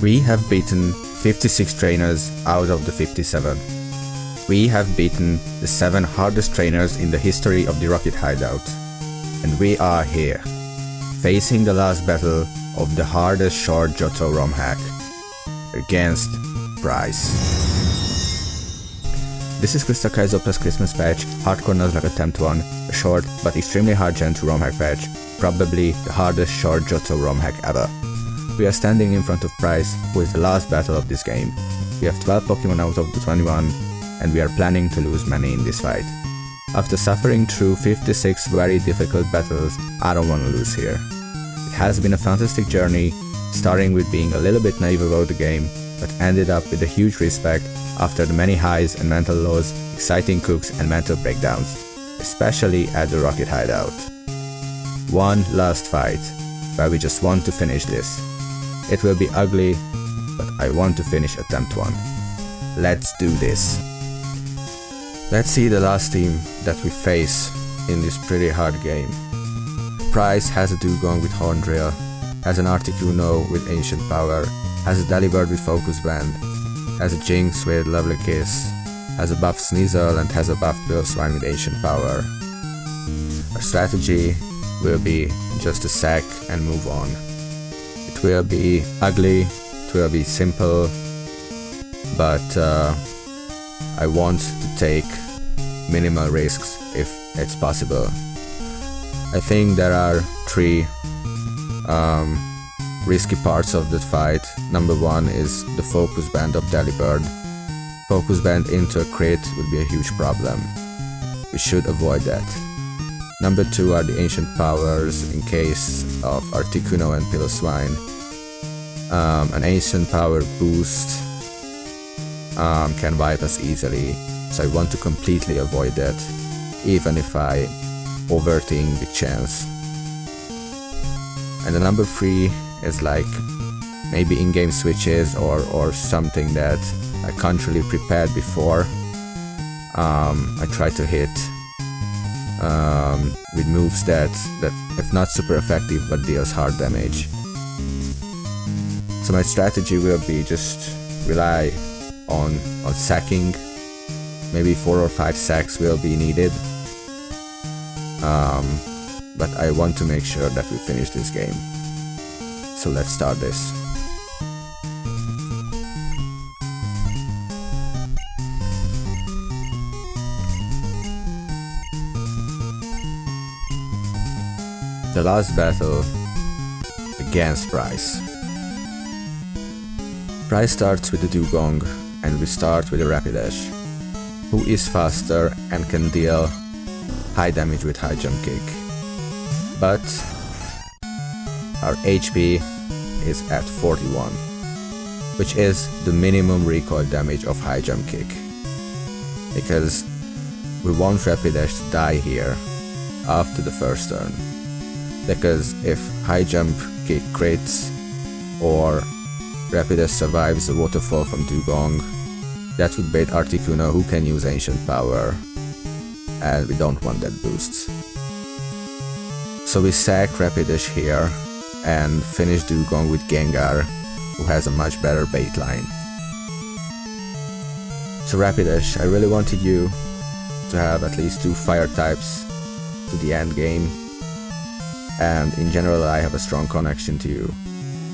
We have beaten 56 trainers out of the 57. We have beaten the 7 hardest trainers in the history of the Rocket Hideout. And we are here, facing the last battle of the hardest short Johto ROM hack, against PRYCE. This is Crystal Kaizo plus Christmas Patch, Hardcore Nuzlocke Attempt 1, a short but extremely hard Gen 2 ROM hack patch, probably the hardest short Johto ROM hack ever. We are standing in front of PRYCE, who is the last battle of this game. We have 12 Pokémon out of the 21, and we are planning to lose many in this fight. After suffering through 56 very difficult battles, I don't want to lose here. It has been a fantastic journey, starting with being a little bit naive about the game, but ended up with a huge respect after the many highs and mental lows, exciting cooks and mental breakdowns, especially at the Rocket Hideout. One last fight, where we just want to finish this. It will be ugly, but I want to finish attempt 1. Let's do this. Let's see the last team that we face in this pretty hard game. PRYCE has a Dugong with Horn Drill, has an Articuno with Ancient Power, has a Delibird with Focus Band, has a Jinx with Lovely Kiss, has a buff Sneasel and has a buff Piloswine with Ancient Power. Our strategy will be just to sack and move on. It will be ugly, it will be simple, but I want to take minimal risks if it's possible. I think there are 3 risky parts of the fight. Number 1 is the Focus Band of Delibird. Focus Band into a crit would be a huge problem. We should avoid that. Number 2 are the Ancient Powers in case of Articuno and Piloswine. An Ancient Power boost can wipe us easily, so I want to completely avoid that, even if I overthink the chance. And the number 3 is like maybe in-game switches or something that I can't really prepare before. I try to hit with moves that if not super effective but deals hard damage. So my strategy will be just rely on sacking. Maybe 4 or 5 sacks will be needed. But I want to make sure that we finish this game. So let's start this. The last battle against PRYCE. PRYCE starts with the Dugong, and we start with a Rapidash, who is faster and can deal high damage with high jump kick. But our HP is at 41, which is the minimum recoil damage of high jump kick. Because we want Rapidash to die here after the first turn. Because if high jump kick crits or Rapidash survives a waterfall from Dugong, that would bait Articuno, who can use Ancient Power, and we don't want that boost. So we sack Rapidash here and finish Dugong with Gengar, who has a much better bait line. So Rapidash, I really wanted you to have at least 2 fire types to the end game, and in general I have a strong connection to you,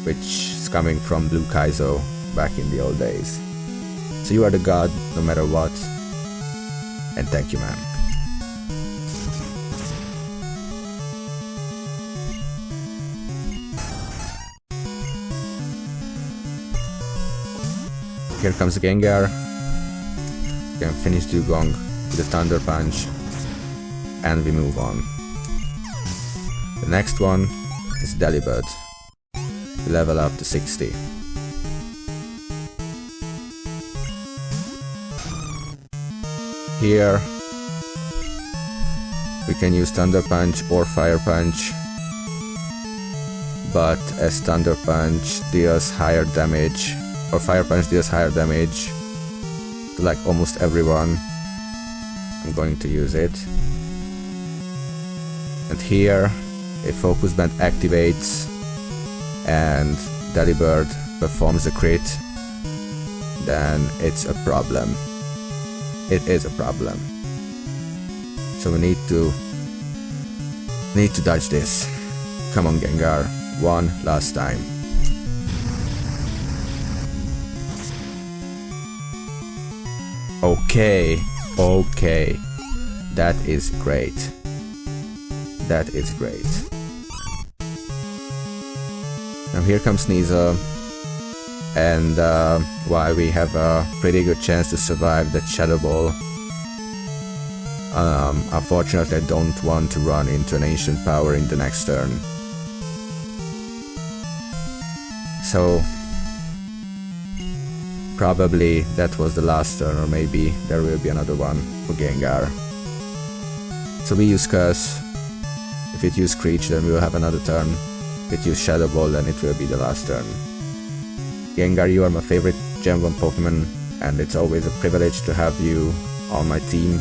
which is coming from Blue Kaizo back in the old days. So you are the god no matter what, and thank you, man. Here comes the Gengar. We can finish Dugong with a Thunder Punch, and we move on. The next one is Delibird. We level up to 60. Here we can use Thunder Punch or Fire Punch, but as Thunder Punch deals higher damage, or Fire Punch deals higher damage to like almost everyone, I'm going to use it. And here a Focus Band activates and Delibird performs a crit, then it's a problem. It is a problem. So we need to dodge this. Come on, Gengar, one last time. Okay, okay, that is great. That is great. Now here comes Sneasel, and while we have a pretty good chance to survive that Shadow Ball, unfortunately I don't want to run into an Ancient Power in the next turn. So probably that was the last turn, or maybe there will be another one for Gengar. So we use Curse. If it uses Screech, then we will have another turn. If it uses Shadow Ball, then it will be the last turn. Gengar, you are my favorite Gen 1 Pokemon, and it's always a privilege to have you on my team.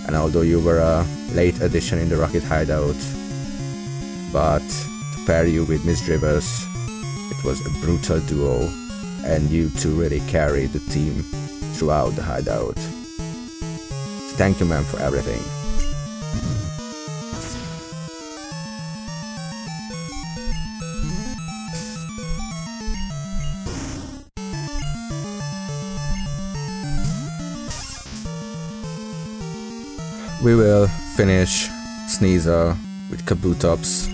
And although you were a late addition in the Rocket Hideout, but to pair you with Misdrivers, it was a brutal duo, and you two really carried the team throughout the Hideout. So thank you, man, for everything. We will finish Sneasel with Kabutops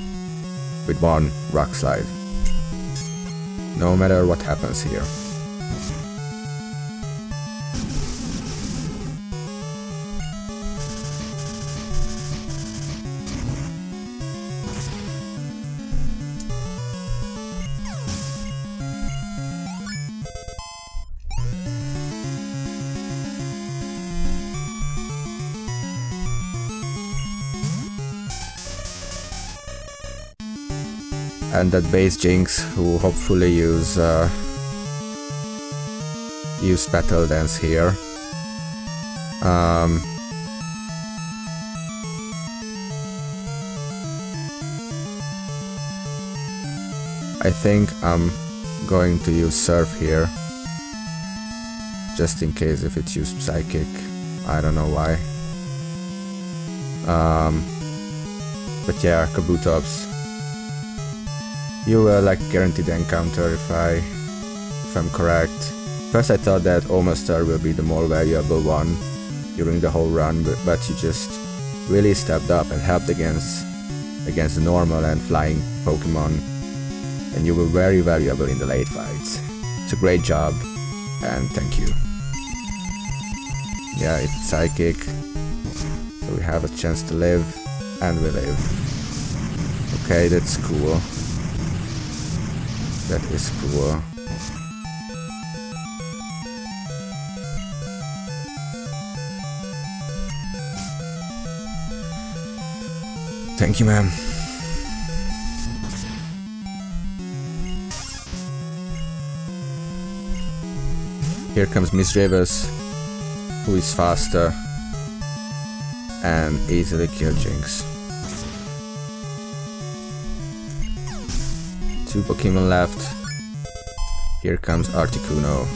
with one Rock Slide, no matter what happens here. And that base Jinx, who hopefully use Petal Dance here. I think I'm going to use Surf here, just in case if it used Psychic. I don't know why. But yeah, Kabutops. You will like guaranteed encounter if I'm correct. First I thought that Omastar will be the more valuable one during the whole run, but you just really stepped up and helped against the normal and flying Pokemon, and you were very valuable in the late fights. It's a great job, and thank you. Yeah, it's Psychic, so we have a chance to live, and we live. Okay, that's cool. That is cool. Thank you, man. Here comes Misdrivers, who is faster and easily kill Jinx. 2 Pokemon left. Here comes Articuno.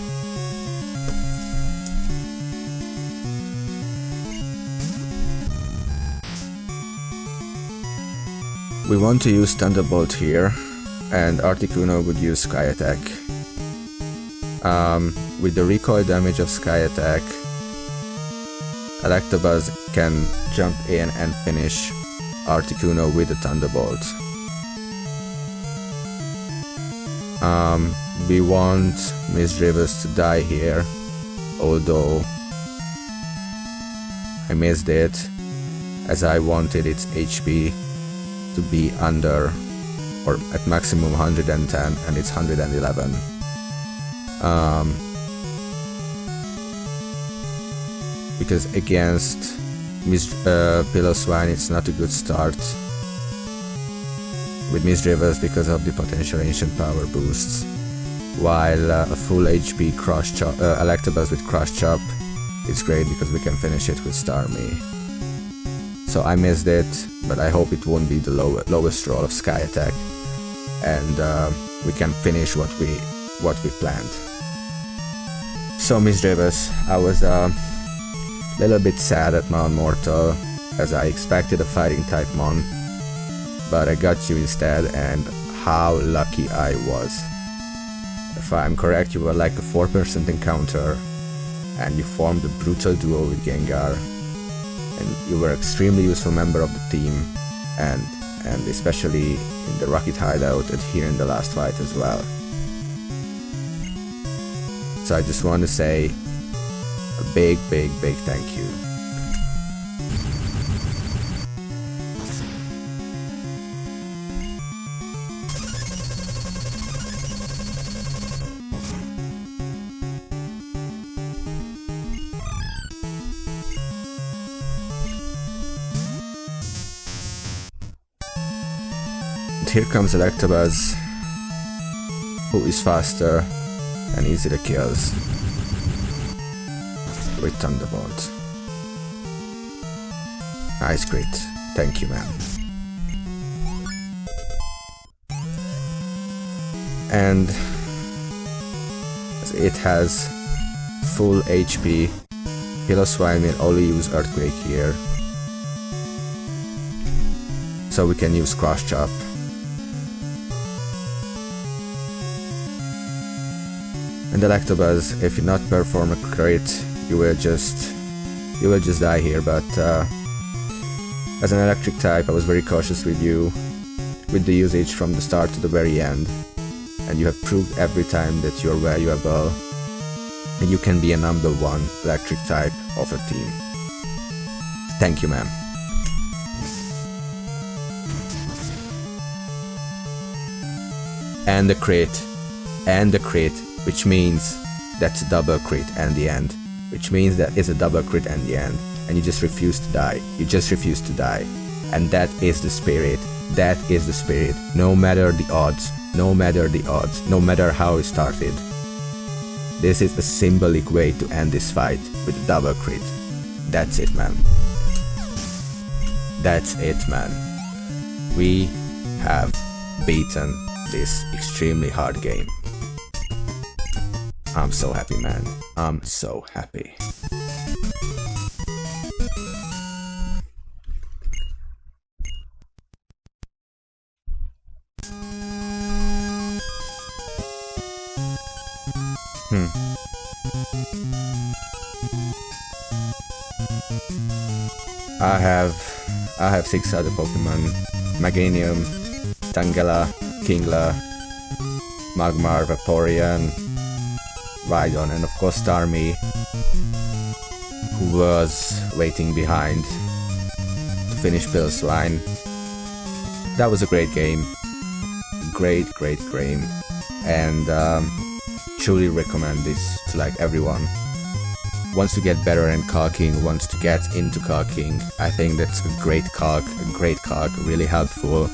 We want to use Thunderbolt here, and Articuno would use Sky Attack. With the recoil damage of Sky Attack, Electabuzz can jump in and finish Articuno with the Thunderbolt. We want Misdrivers to die here, although I missed it, as I wanted its HP to be under, or at maximum 110, and it's 111. Because against Piloswine it's not a good start with Misdrivers because of the potential Ancient Power boosts, while a full HP Crush Chop, Electabuzz with Crush Chop is great because we can finish it with Starmie. So I missed it, but I hope it won't be the lowest roll of Sky Attack, and we can finish what we what we planned. So Miss Davis, I was a little bit sad at Mount Mortal, as I expected a fighting type Mon, but I got you instead, and how lucky I was. If I'm correct, you were like a 4% encounter, and you formed a brutal duo with Gengar, and you were an extremely useful member of the team, and especially in the Rocket Hideout and here in the last fight as well. So I just want to say a big thank you. And here comes Electabuzz, who is faster and easy to kills with Thunderbolt. Nice crit, thank you man. And it has full HP, Piloswine will only use Earthquake here, so we can use Cross Chop. And Electabuzz, if you not perform a crit, you will just die here, but as an electric type I was very cautious with you, with the usage from the start to the very end, and you have proved every time that you are valuable and you can be a #1 electric type of a team. Thank you ma'am. And the crit, which means that's a double crit and the end, which means that is a double crit and the end, and you just refuse to die, and that is the spirit, no matter the odds, no matter how it started. This is a symbolic way to end this fight with a double crit. That's it man. We have beaten this extremely hard game. I'm so happy man, I'm so happy. I have 6 other Pokemon: Meganium, Tangela, Kingler, Magmar, Vaporeon, Rhydon, and of course Starmie, who was waiting behind to finish Piloswine. That was a great game, great game, and truly recommend this to like everyone wants to get better in calking, wants to get into calking. I think that's a great calc, really helpful.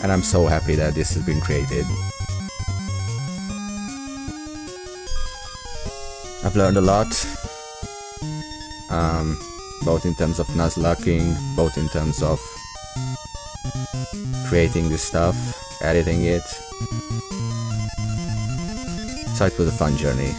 And I'm so happy that this has been created. I've learned a lot, both in terms of Nuzlocking, both in terms of creating this stuff, editing it. So it was a fun journey.